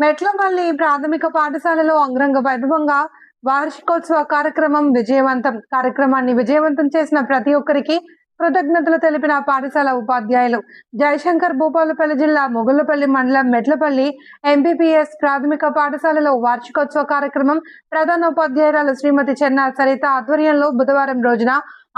మెట్లపల్లి ప్రాథమిక పాఠశాలలో అంగరంగ వైభవంగా వార్షికోత్సవ కార్యక్రమాన్ని విజయవంతం చేసిన ప్రతి ఒక్కరికి కృతజ్ఞతలు తెలిపిన పాఠశాల ఉపాధ్యాయులు. జయశంకర్ భూపాలపల్లి జిల్లా మొగుళ్లపల్లి మండలం మెట్లపల్లి ఎంపీపీఎస్ ప్రాథమిక పాఠశాలలో వార్షికోత్సవ కార్యక్రమం ప్రధాన ఉపాధ్యాయురాలు శ్రీమతి చెన్నా సరిత ఆధ్వర్యంలో బుధవారం రోజున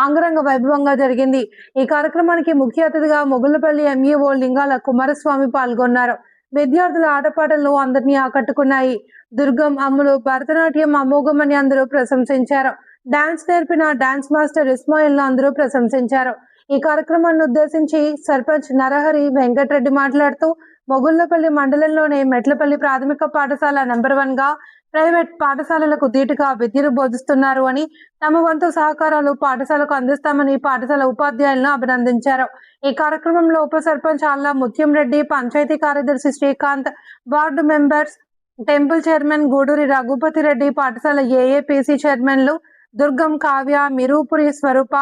అంగరంగ వైభవంగా జరిగింది. ఈ కార్యక్రమానికి ముఖ్య అతిథిగా మొగుళ్లపల్లి ఎంఈఓ లింగాల కుమారస్వామి పాల్గొన్నారు. విద్యార్థుల ఆటపాటలు అందరినీ ఆకట్టుకున్నాయి. దుర్గం అమ్ములు భరతనాట్యం అమోఘమని అందరూ ప్రశంసించారు. డాన్స్ నేర్పిన డాన్స్ మాస్టర్ ఇస్మాయిల్ ను అందరూ ప్రశంసించారు. ఈ కార్యక్రమాన్ని ఉద్దేశించి సర్పంచ్ నరహరి వెంకటరెడ్డి మాట్లాడుతూ మొగుళ్లపల్లి మండలంలోనే మెట్లపల్లి ప్రాథమిక పాఠశాల నెంబర్ 1 గా ప్రైవేట్ పాఠశాలలకు ధీటుగా విద్యను బోధిస్తున్నారు అని, తమ వంతు సహకారాలు పాఠశాలకు అందిస్తామని పాఠశాల ఉపాధ్యాయులను అభినందించారు. ఈ కార్యక్రమంలో ఉప సర్పంచ్ అల్లా ముత్యం రెడ్డి, పంచాయతీ కార్యదర్శి Srikanth, ward members, temple chairman Guduri Raghupathi Reddy, పాఠశాల ఏఏపీసీ చైర్మన్లు దుర్గం కావ్య, మిరూపురి స్వరూప,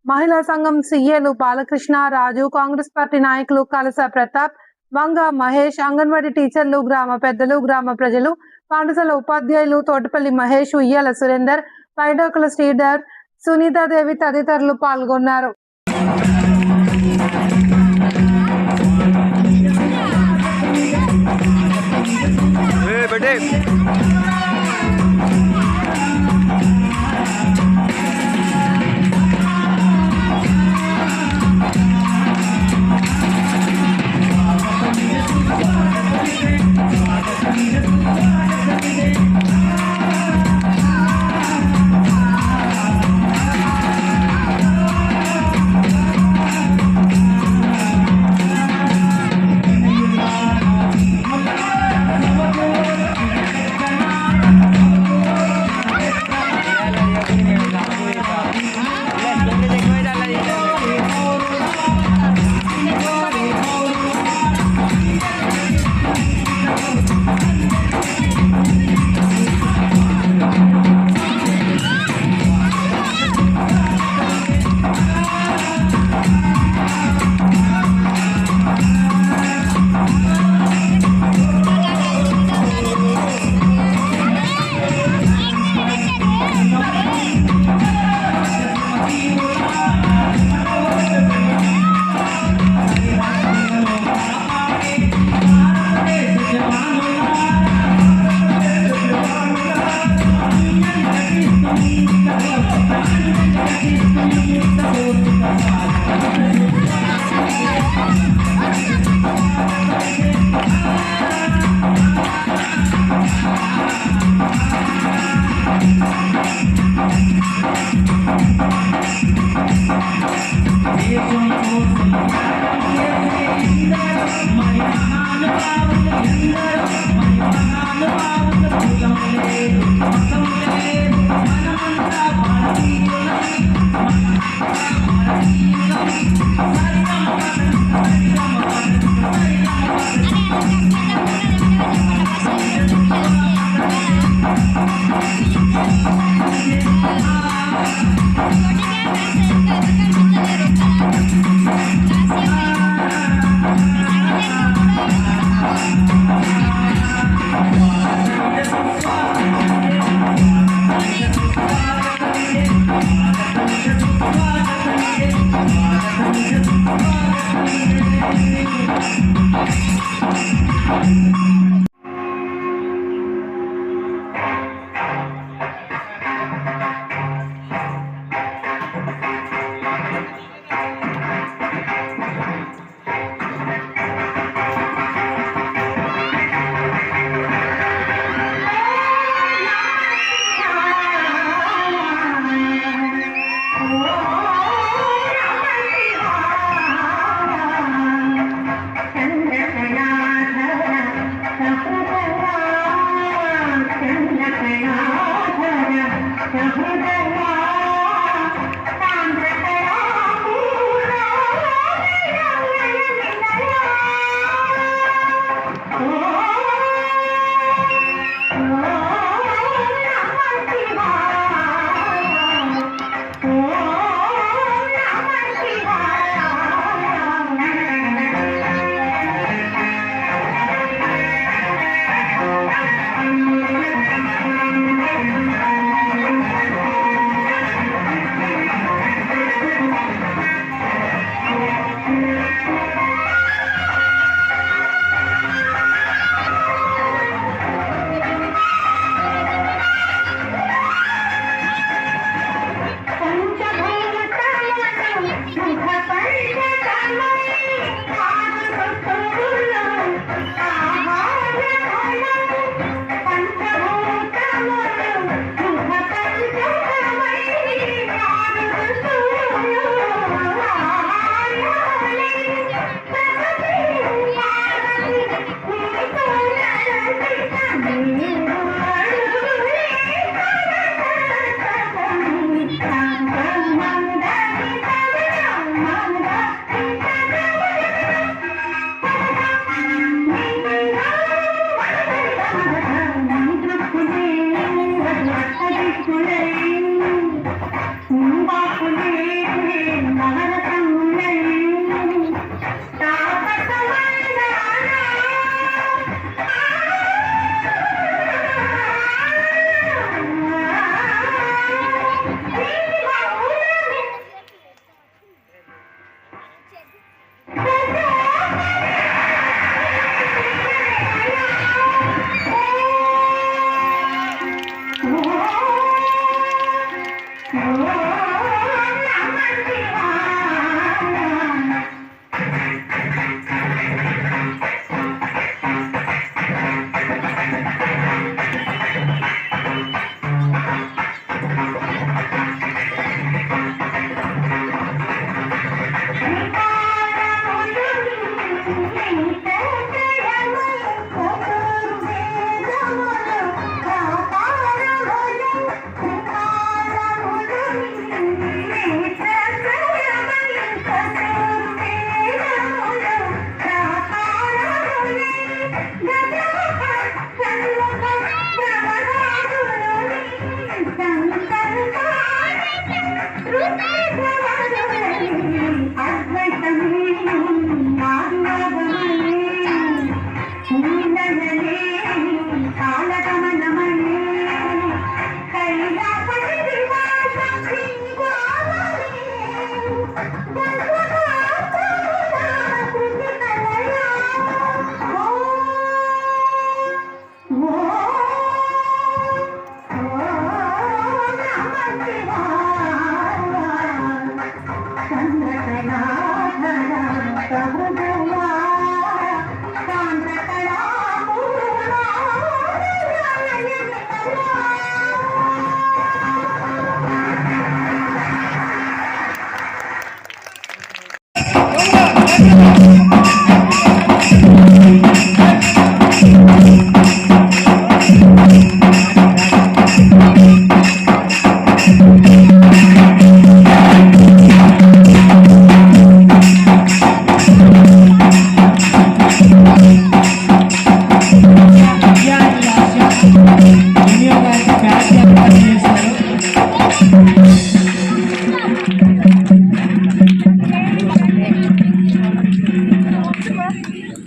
మహిళా సంఘం సీఏలు బాలకృష్ణ, రాజు, కాంగ్రెస్ పార్టీ నాయకులు కలస ప్రతాప్, వంగ మహేష్, అంగన్వాడీ టీచర్లు, గ్రామ పెద్దలు, గ్రామ ప్రజలు, పాఠశాల ఉపాధ్యాయులు తోటపల్లి మహేష్, ఉయ్యాల సురేందర్, పైడాకుల శ్రీధర్, సునీతాదేవి తదితరులు పాల్గొన్నారు. Hare